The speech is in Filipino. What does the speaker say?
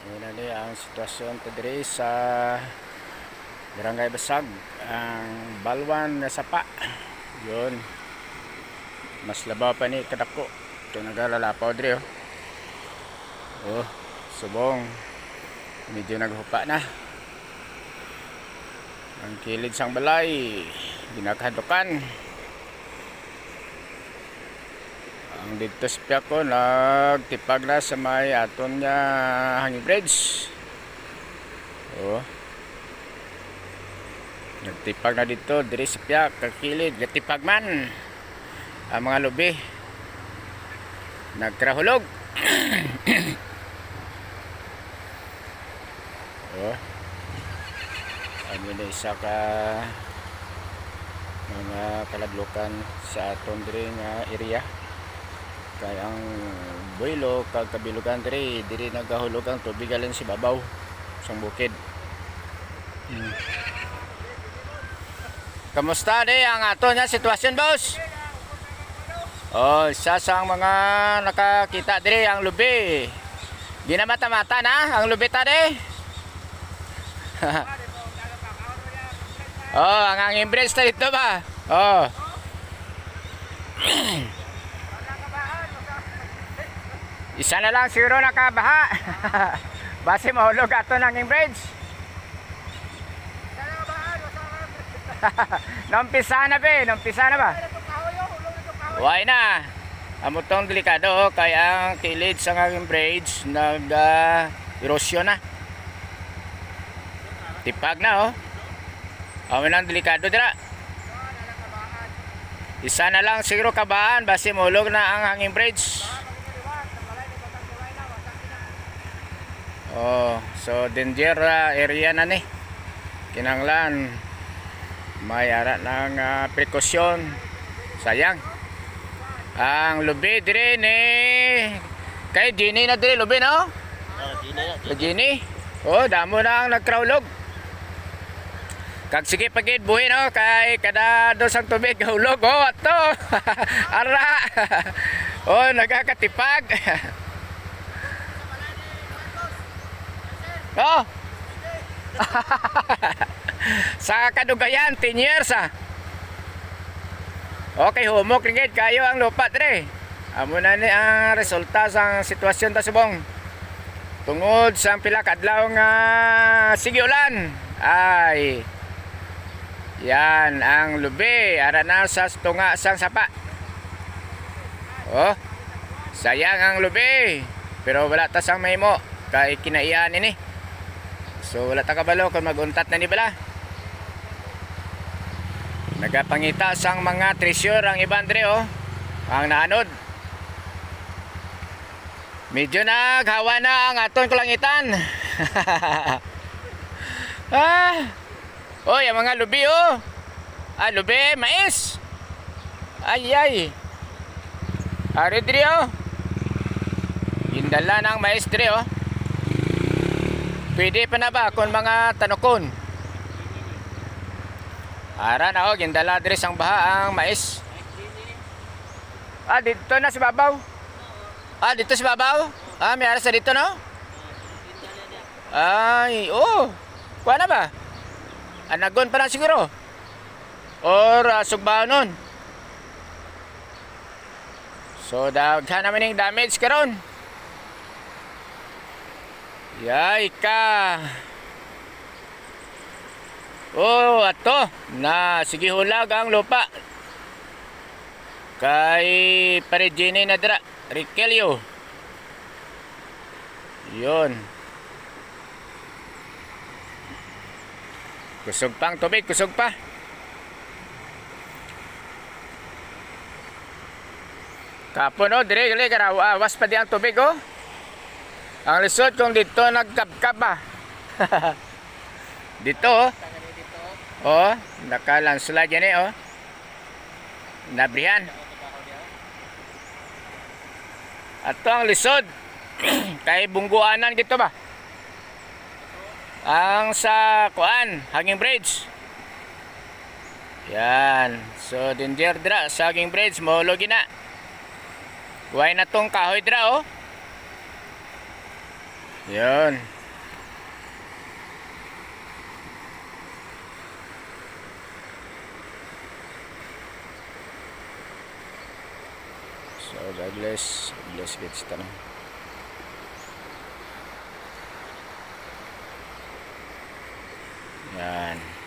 Yan na ni ang sitwasyon diri sa Barangay Basag, ang balwan na sapa. Yun. Mas labaw pa ni kadako. Ito nagalalapaw diri oh. Oh, subong. Medyo naghupa na. Ang kilid sang balay ginakadukan. Ang dito sa Piako nagtipag na sa may aton nga hanging bridge. Oh. Nagtipag na dito diri sa Piak kakilid gatipag man ang mga lubi. Nagkrahulog. Oh. Ano na isa ka mga kaladlukan sa aton diri nga area. Kaya ang Boylo kag kabilugan diri nagahulog ang tubig galing si babaw sang bukid. Kamusta di ang ato nga sitwasyon, boss? Oh, isa sang mga nakakita diri ang lubi. Ginamata-mata na ang lubi ta di. Oh, ang embrace ta dito ba? Oh. Isa na lang siguro nakabaha. Base mahulog ato ng bridge. Numpisa na ba? Why na? Amutong delikado kaya ang kilid sa ngayong bridge nag-erosyon na. Tipag na oh. Amin ang delikado dira. Isa na lang siguro kabahan base mahulog na ang hanging bridge. Oh, so danger area na ni. Kinanglan may ara ng prekosyon. Sayang. Ang lubi dire ni kay Gini na dire lubi no? Gini. Oh, damo na ang nagkraulog. Kag sige pagid buhi no kay kada dosang tubig hulog oh ato. Ara. Oh, nagakatipag. Oh. Sa kadugayan 10 years ah. Okay, humok ringit kayo ang lupa dire. Amo na ni ang resulta sa sitwasyon ta subong. Tungod sa pila ka adlaw nga sige ulan. Ay. Yan ang lubi ara na sa tunga sang sapa. Oh. Sayang ang lubi. Pero wala ta sang mahimo kay kinaiyan ini. So wala ta kabalo kung maguntat na ni bala. Nagapangita sang mga treasure ang iban dire oh. Ang naanod. Medyo naghawa na ang aton kulangitan. Ah. Oh, yung mga lubi oh. Ah, lubi, mais. Ay. Ari dire oh. Indala ng mais dire oh. Pwede pa na ba kung mga tanukon? Ara na o, gindala diri sang baha ang mais. Ah, dito na si babaw. Ah, dito si babaw. Ah, may aras na dito no? Ay, oh. Kuha na ba? Anagon pa na siguro. Or sugbaon nun. So, daghan naman yung damage karon. Yay ka. Oh, ato na sige hulag ang lupa. Kay Paregine na dira, Rikelio. Yun. Kusog pang tubig, kusog pa. Kapon oh, dire gali karawas pa di ang tubig oh. Ang lisod kung dito nagkabkab ba. Dito oh. Oh, naka-landslide yan eh oh. Nabrihan. Ato ang lisod. Kay bungguanan dito ba? Ang sa kuan, hanging bridge. Yan. So danger dira sa hanging bridge, mahulog na. Huwag na tong kahoy dira oh. Yun. So, God bless. Bless kita na. Yan.